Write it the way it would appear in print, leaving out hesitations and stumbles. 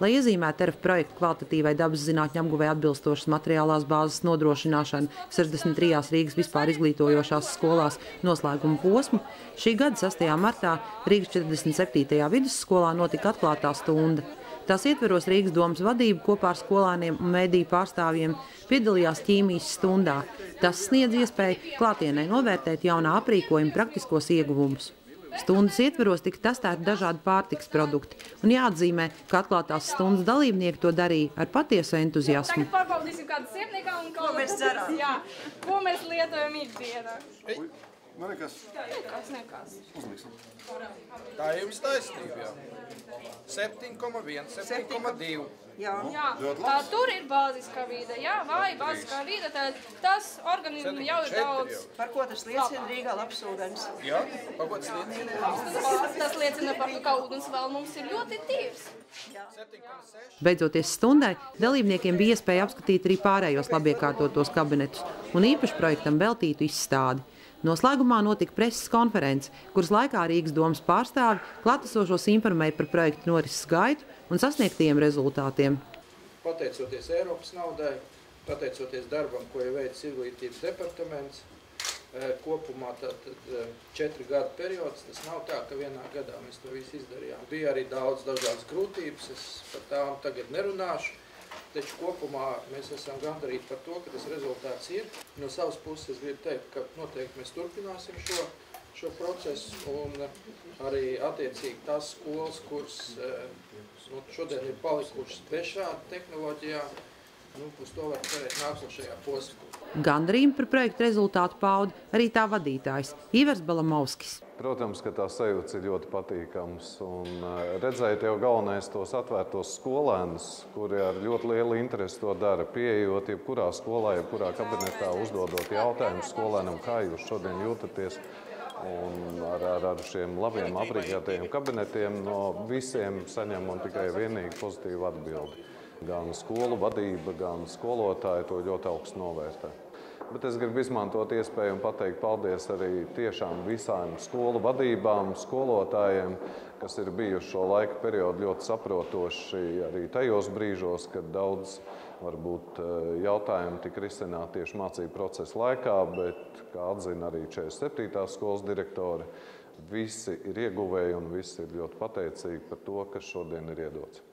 Lai iezīmētu RF projektu kvalitatīvai dabas zinātņu apguvei atbilstošas materiālās bāzes nodrošināšanu 63 Rīgas vispār izglītojošās skolās noslēguma posmu, šī gada 6. martā Rīgas 47. vidusskolā notika atklātā stunda. Tās ietveros Rīgas domas vadība kopā ar skolēniem un mediju pārstāvjiem piedalījās ķīmijas stundā. Tas sniedz iespēju klātienē novērtēt jaunā aprīkojuma praktiskos ieguvumus. Stundas ietveros tika testēti dažādi pārtikas produkti, un jāatzīmē, ka atklātās stundas dalībnieki to darīja ar patiesu entuziasmu. Tagad pārbaudīsim kādu siepniekā un ko mēs darām. Jā, ko mēs lietojam ikdienā. Man nekas. Nekas. Uzliksim. Tā jums taisnība, jā. 7,1, 7,2. Jā, tur ir bāziskā vīde, jā, vāja bāziskā vīde, tad tas organismu jau ir daudz. Par ko tas liecina Rīgā labs ūdens? Jā, par ko tas liecina? Tas liecina par to, ka ūdens vēl mums ir ļoti tīrs. Beidzoties stundai, dalībniekiem bija iespēja apskatīt arī pārējos labiekārtotos kabinetus un īpaši projektam veltītu izstādi. Noslēgumā notika preses konference, kuras laikā Rīgas domas pārstāvi klātesošos informēja par projektu norises gaitu un sasniegtajiem rezultātiem. Pateicoties Eiropas naudai, pateicoties darbam, ko jau veic Izglītības departaments, kopumā tātad 4 gadu periods, tas nav tā, ka vienā gadā mēs to visu izdarījām. Bija arī daudz dažādas grūtības, es par tām tagad nerunāšu. Taču kopumā mēs esam gandarīti par to, ka tas rezultāts ir. No savas puses es gribu teikt, ka noteikti mēs turpināsim šo procesu un arī attiecīgi tās skolas, kuras šodien ir palikušas bez šāda tehnoloģijā, uz to var cerēt nākošajā posmā. Gandarījumu par projektu rezultātu pauda arī tā vadītājs Ivars Balamovskis. Protams, ka tās sajūtas ir ļoti patīkams un redzēt jau galvenais tos atvērtos skolēnus, kuri ar ļoti lielu interesi to dara, pieejot jebkurā skolā, jebkurā kabinetā, uzdodot jautājumus skolēnam, kā jūs šodien jūtaties. Un ar šiem labiem aprīkētajiem kabinetiem no visiem saņemam tikai vienīgi pozitīvu atbildi. Gan skolu vadība, gan skolotāji to ļoti augstu novērtē. Bet es gribu izmantot iespēju un pateikt paldies arī tiešām visām skolu vadībām, skolotājiem, kas ir bijuši šo laika periodu ļoti saprotoši arī tajos brīžos, kad daudz varbūt jautājumi tika risināti tieši mācību procesa laikā, bet, kā atzina arī 47. skolas direktori, visi ir ieguvēji un visi ir ļoti pateicīgi par to, kas šodien ir iedots.